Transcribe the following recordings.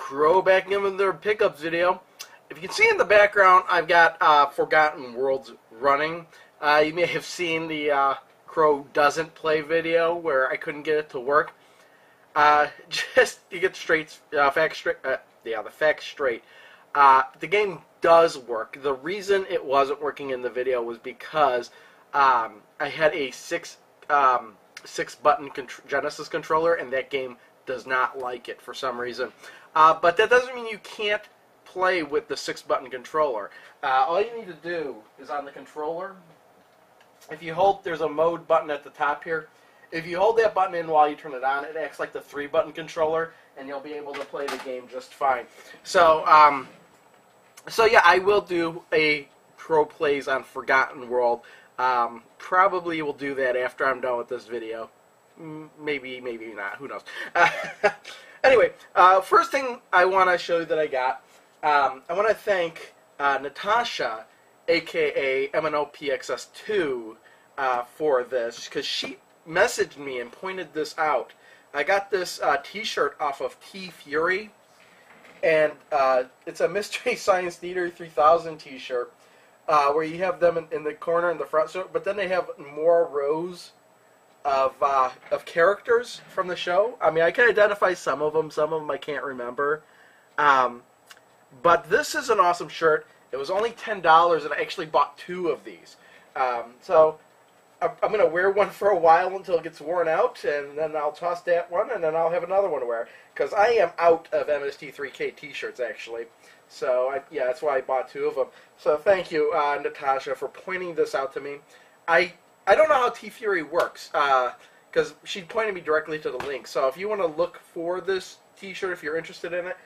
Crow back in with their pickups video. If you can see in the background, I've got Forgotten Worlds running. You may have seen the Crow doesn't play video where I couldn't get it to work. Just to get the facts straight. The game does work. The reason it wasn't working in the video was because I had a six button Genesis controller, and that game does not like it for some reason. But that doesn't mean you can't play with the 6-button controller. All you need to do is on the controller, if you hold, there's a mode button at the top here. If you hold that button in while you turn it on, it acts like the 3-button controller, and you'll be able to play the game just fine. So, yeah, I will do a Pro Plays on Forgotten World. Probably will do that after I'm done with this video. Maybe not. Who knows? Anyway, first thing I want to show you that I got, I want to thank Natasha, a.k.a. MNOPXS2, for this, because she messaged me and pointed this out. I got this t-shirt off of T-Fury, and it's a Mystery Science Theater 3000 t-shirt, where you have them in the corner in the front, but then they have more rows of characters from the show. I mean, I can identify some of them I can't remember. But this is an awesome shirt. It was only $10, and I actually bought 2 of these. So I'm going to wear one for a while until it gets worn out, and then I'll toss that one, and then I'll have another one to wear. Because I am out of MST3K t-shirts, actually. So, yeah, that's why I bought 2 of them. So thank you, Natasha, for pointing this out to me. I don't know how T-Fury works, because she pointed me directly to the link. So if you want to look for this t-shirt, if you're interested in it,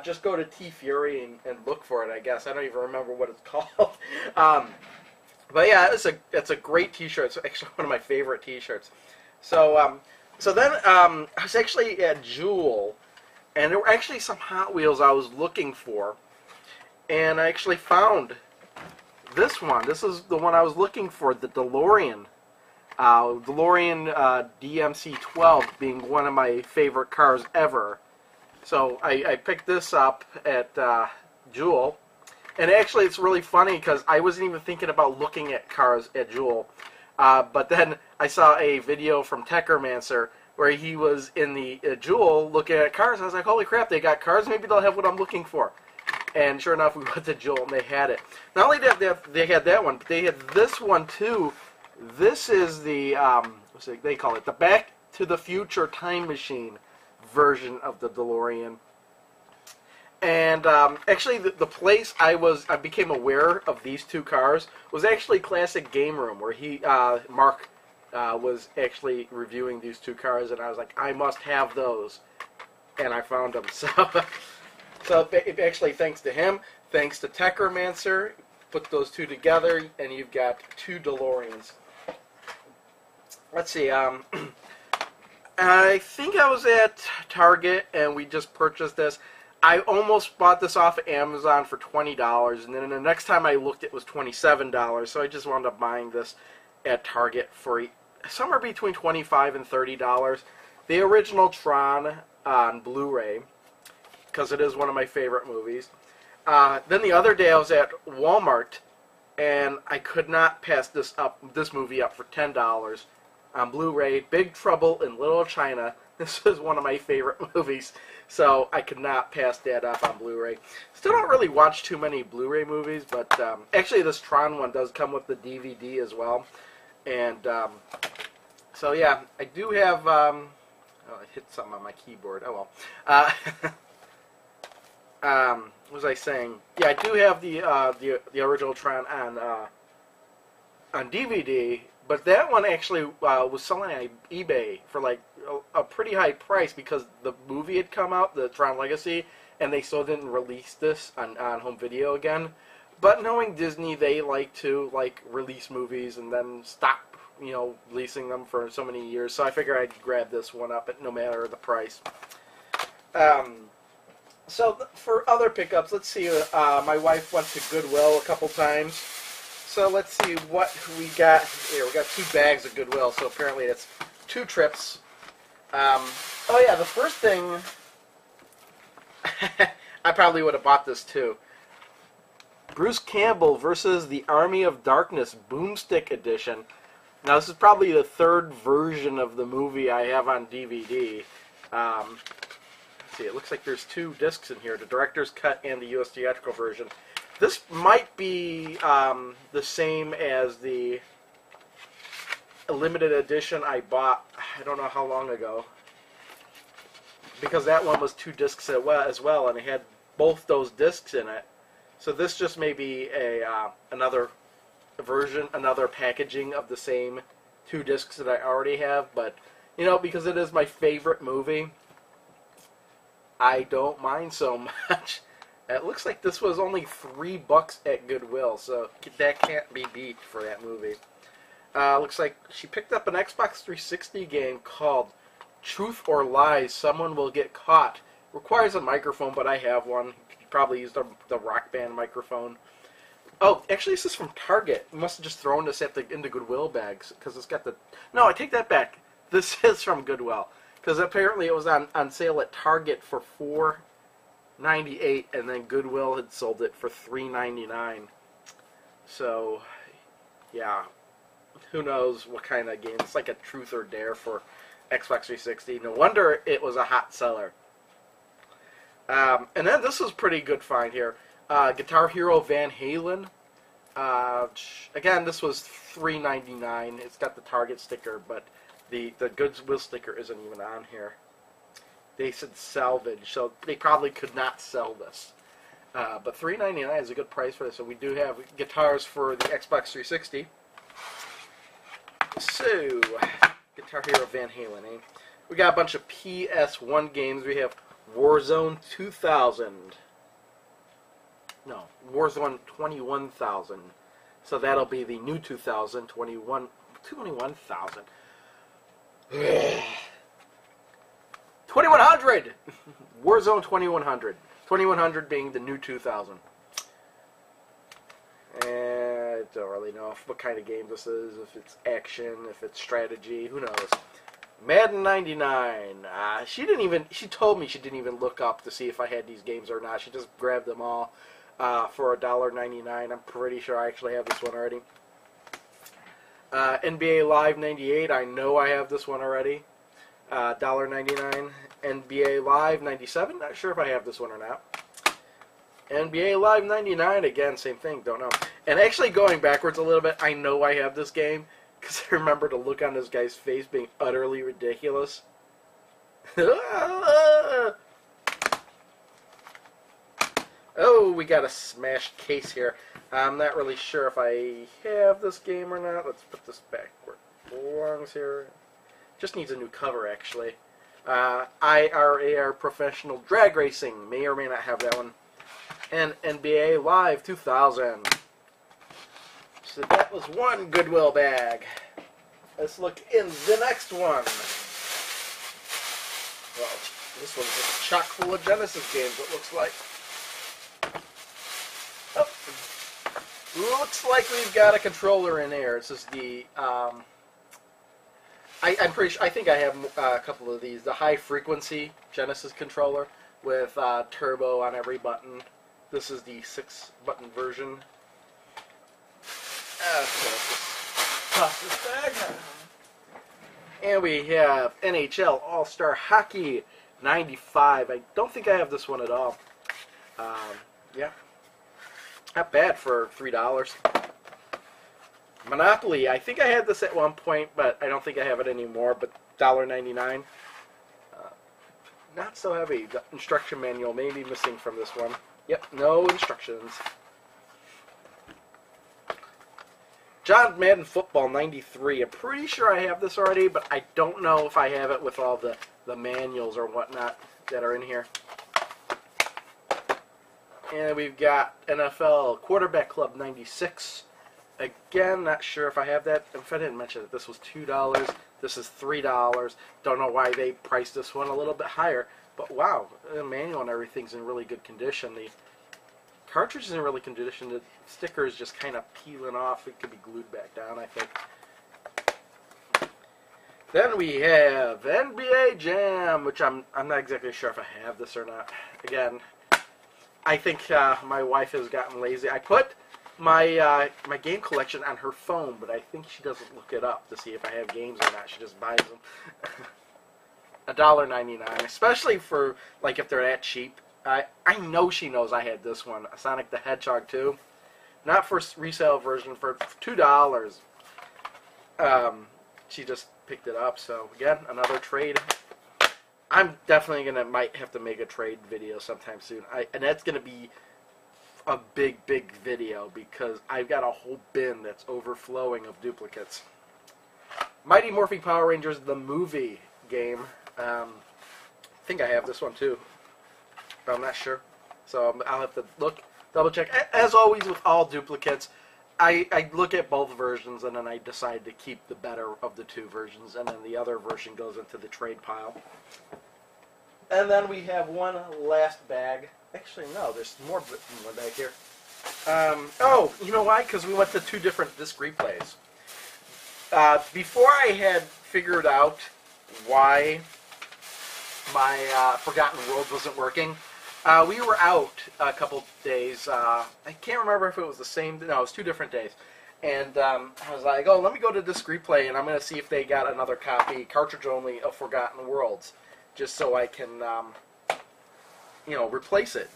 just go to T-Fury and look for it, I guess. I don't even remember what it's called. But yeah, it's a great t-shirt. It's actually one of my favorite t-shirts. So, so then I was actually at Jewel, and there were actually some Hot Wheels I was looking for, and I actually found this one. This is the one I was looking for, the DeLorean. DeLorean DMC-12 being one of my favorite cars ever. So I picked this up at Jewel. And actually it's really funny because I wasn't even thinking about looking at cars at Jewel. But then I saw a video from Techromancer where he was in the Jewel looking at cars. I was like, holy crap, they got cars? Maybe they'll have what I'm looking for. And sure enough, we went to Jewel and they had it. Not only did they had that one, but they had this one too. This is the, what's it, they call it, the Back to the Future Time Machine version of the DeLorean. And actually, the place I became aware of these 2 cars was actually Classic Game Room, where Mark was actually reviewing these 2 cars, and I was like, I must have those, and I found them. So actually, thanks to him, thanks to Techromancer, put those 2 together, and you've got 2 DeLoreans. Let's see, I think I was at Target, and we just purchased this. I almost bought this off of Amazon for $20, and then the next time I looked, it was $27, so I just wound up buying this at Target for somewhere between $25 and $30. The original Tron on Blu-ray, because it is one of my favorite movies. Then the other day I was at Walmart, and I could not pass this movie up for $10 on Blu-ray. Big Trouble in Little China. This is one of my favorite movies, so I could not pass that up on Blu-ray. Still don't really watch too many Blu-ray movies, but actually this Tron one does come with the DVD as well. And so yeah, I do have. Oh, I hit something on my keyboard. Oh well. What was I saying? Yeah, I do have the original Tron on DVD, but that one actually was selling on eBay for like a pretty high price because the movie had come out, the Tron Legacy, and they still didn't release this on home video again. But knowing Disney, they like to release movies and then stop, releasing them for so many years. So I figured I'd grab this one up at no matter the price. So for other pickups, let's see. My wife went to Goodwill a couple times. So let's see what we got here. We got 2 bags of Goodwill, so apparently it's 2 trips. Oh yeah, the first thing I probably would have bought this too. Bruce Campbell versus the Army of Darkness Boomstick Edition. Now this is probably the third version of the movie I have on DVD. Let's see, it looks like there's 2 discs in here, the director's cut and the US theatrical version. This might be the same as the limited edition I bought, I don't know how long ago. Because that one was 2 discs as well, and it had both those discs in it. So this just may be another version, another packaging of the same 2 discs that I already have. But, you know, because it is my favorite movie, I don't mind so much. It looks like this was only $3 at Goodwill, so that can't be beat for that movie. Looks like she picked up an Xbox 360 game called Truth or Lies, Someone Will Get Caught. Requires a microphone, but I have one. You probably used the Rock Band microphone. Oh, actually, this is from Target. You must have just thrown this into Goodwill bags, because it's got the... No, I take that back. This is from Goodwill, because apparently it was on sale at Target for $4.98, and then Goodwill had sold it for $3.99. So, yeah, who knows what kind of game. It's like a Truth or Dare for Xbox 360. No wonder it was a hot seller. And then this was pretty good find here. Guitar Hero Van Halen. Again, this was $3.99. It's got the Target sticker, but the Goodwill sticker isn't even on here. They said salvage, so they probably could not sell this. But $3.99 is a good price for this. So we do have guitars for the Xbox 360. So, Guitar Hero Van Halen, eh? We got a bunch of PS1 games. We have Warzone 2000. No, Warzone 21,000. So that'll be the new 2000, 21,000. 2100! Warzone 2100. 2100 being the new 2000. I don't really know what kind of game this is, if it's action, if it's strategy, who knows. Madden 99. She told me she didn't even look up to see if I had these games or not. She just grabbed them all for $1.99. I'm pretty sure I actually have this one already. NBA Live 98. I know I have this one already. $1.99. NBA Live 97. Not sure if I have this one or not. NBA Live 99, again, same thing, don't know. And actually going backwards a little bit, I know I have this game, because I remember the look on this guy's face being utterly ridiculous. Oh, we got a smashed case here. I'm not really sure if I have this game or not. Let's put this back where it belongs here. Just needs a new cover, actually. IRAR Professional Drag Racing. May or may not have that one. And NBA Live 2000. So that was one Goodwill bag. Let's look in the next one. Well, this one's just chock full of Genesis games, it looks like. Oh. Looks like we've got a controller in there. This is the, I'm pretty sure, I think I have a couple of these. The high frequency Genesis controller with turbo on every button. This is the 6-button version. Okay, let's just toss this bag. And we have NHL All-Star Hockey 95. I don't think I have this one at all. Yeah. Not bad for $3. Monopoly. I think I had this at one point, but I don't think I have it anymore. But $1.99. Not so heavy. The instruction manual may be missing from this one. Yep, no instructions. John Madden Football 93. I'm pretty sure I have this already, but I don't know if I have it with all the manuals or whatnot that are in here. And we've got NFL Quarterback Club 96. Again, not sure if I have that. If I didn't mention it, this was $2. This is $3. Don't know why they priced this one a little bit higher. But wow, the manual and everything's in really good condition. The cartridge is in really good condition. The sticker is just kind of peeling off. It could be glued back down, I think. Then we have NBA Jam, which I'm not exactly sure if I have this or not. Again, I think my wife has gotten lazy. I put my my game collection on her phone, but I think she doesn't look it up to see if I have games or not. She just buys them. $1.99, especially for like if they're that cheap. I know she knows I had this one, Sonic the Hedgehog 2, not for resale version, for $2. She just picked it up. So again, another trade. I'm definitely might have to make a trade video sometime soon. And that's gonna be a big video because I've got a whole bin that's overflowing of duplicates. Mighty Morphin Power Rangers the movie game. I think I have this one too, but I'm not sure. So I'll have to double check. As always with all duplicates, I look at both versions and then I decide to keep the better of the two versions, and then the other version goes into the trade pile. And then we have one last bag. Actually, no, there's more than one bag here. Oh, you know why? Because we went to two different disc replays. Before I had figured out why my Forgotten World wasn't working, we were out a couple days. I can't remember if it was the same. No, it was 2 different days. And I was like, oh, let me go to Disc Replay, and I'm going to see if they got another copy, cartridge only, of Forgotten Worlds, just so I can, you know, replace it,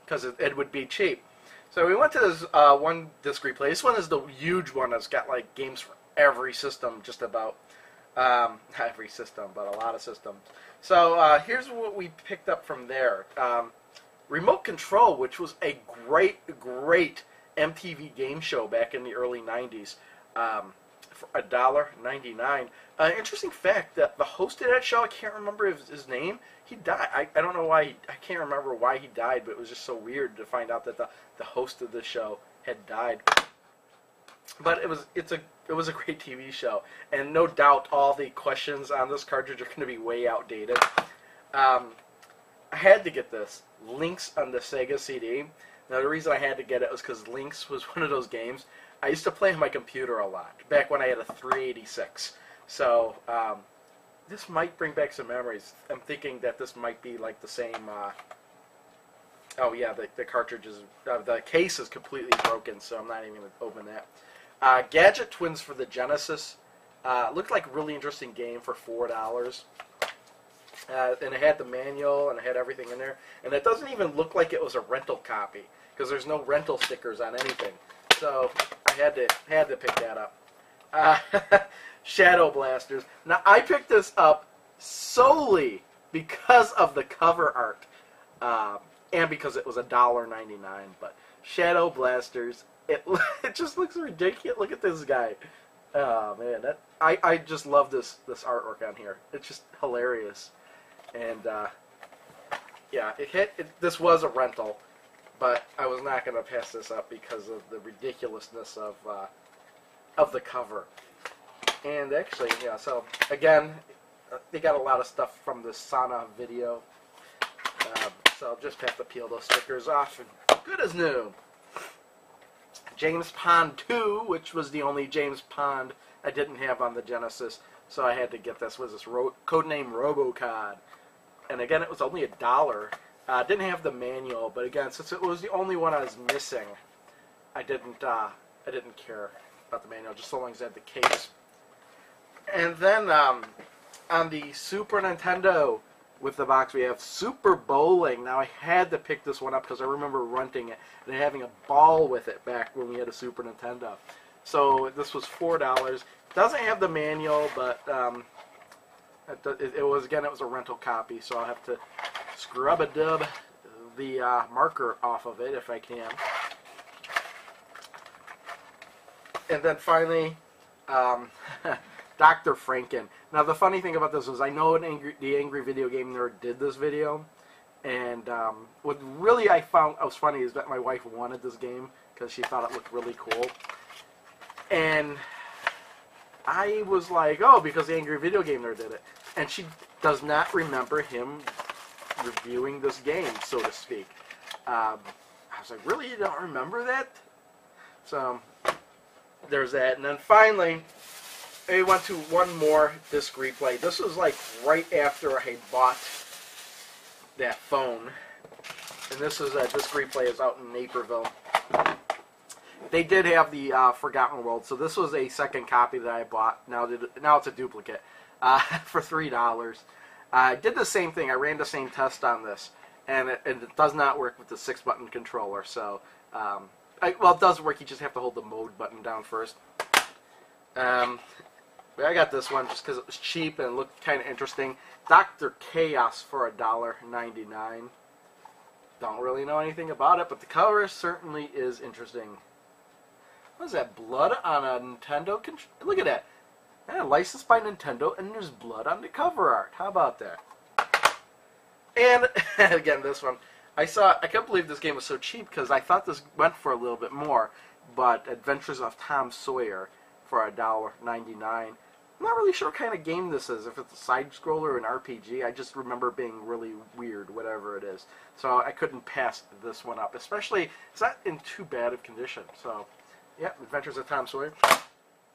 because it would be cheap. So we went to this one Disc Replay. This one is the huge one that's got like games for every system, just about. Not every system, but a lot of systems. So here's what we picked up from there. Remote Control, which was a great MTV game show back in the early 90s, for $1.99. Interesting fact that the host of that show, I can't remember his name, he died. I don't know why, I can't remember why he died, but it was just so weird to find out that the host of the show had died. But it was a great TV show, and no doubt all the questions on this cartridge are going to be way outdated. I had to get this. Lynx on the Sega CD. Now the reason I had to get it was because Lynx was one of those games I used to play on my computer a lot, back when I had a 386. So this might bring back some memories. I'm thinking that this might be like the same... oh yeah, the cartridge is... the case is completely broken, so I'm not even going to open that. Gadget Twins for the Genesis. Looked like a really interesting game for $4. And it had the manual, and it had everything in there. And it doesn't even look like it was a rental copy, because there's no rental stickers on anything. So I had to pick that up. Shadow Blasters. Now I picked this up solely because of the cover art, and because it was $1.99. But Shadow Blasters, it just looks ridiculous. Look at this guy. Oh man, I just love this artwork on here. It's just hilarious. And yeah, this was a rental, but I was not going to pass this up because of the ridiculousness of the cover. And actually, yeah. So again, they got a lot of stuff from the Sana video. So I'll just have to peel those stickers off, and good as new. James Pond 2, which was the only James Pond I didn't have on the Genesis, so I had to get this. Was this codename Robocod? And again, it was only $1. Didn't have the manual, but again, since it was the only one I was missing, I didn't care about the manual, just so long as I had the case. And then on the Super Nintendo with the box, we have Super Bowling. Now I had to pick this one up because I remember renting it and having a ball with it back when we had a Super Nintendo. So this was $4. Doesn't have the manual, but it was a rental copy, so I'll have to scrub-a-dub the marker off of it if I can. And then finally, Dr. Franken. Now the funny thing about this is I know the Angry Video Game Nerd did this video, and what really I found was funny is that my wife wanted this game because she thought it looked really cool. And I was like, oh, because the Angry Video Game Nerd did it. And she does not remember him reviewing this game, so to speak. I was like, really? You don't remember that? So, there's that. And then finally, I went to one more disc replay. This was like right after I had bought that phone. And this is a disc replay is out in Naperville. They did have the Forgotten World, so this was a second copy that I bought. Now it's a duplicate for $3. I did the same thing. I ran the same test on this, and it does not work with the 6-button controller. So, well, it does work. You just have to hold the mode button down first. I got this one just because it was cheap and it looked kind of interesting. Dr. Chaos for $1.99. Don't really know anything about it, but the cover certainly is interesting. What is that? Blood on a Nintendo controller? Look at that. Yeah, licensed by Nintendo, and there's blood on the cover art. How about that? And again, this one. I can't believe this game was so cheap because I thought this went for a little bit more. But Adventures of Tom Sawyer for $1.99. I'm not really sure what kind of game this is. If it's a side-scroller or an RPG, I just remember it being really weird, whatever it is. So I couldn't pass this one up. Especially, it's not in too bad of condition. So, yeah, Adventures of Tom Sawyer.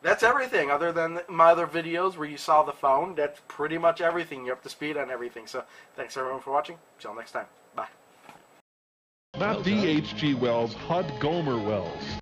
That's everything. Other than my other videos where you saw the phone, that's pretty much everything. You're up to speed on everything. So, thanks everyone for watching. Till next time. Bye. Not D.H.G. Wells, Hud Gomer Wells.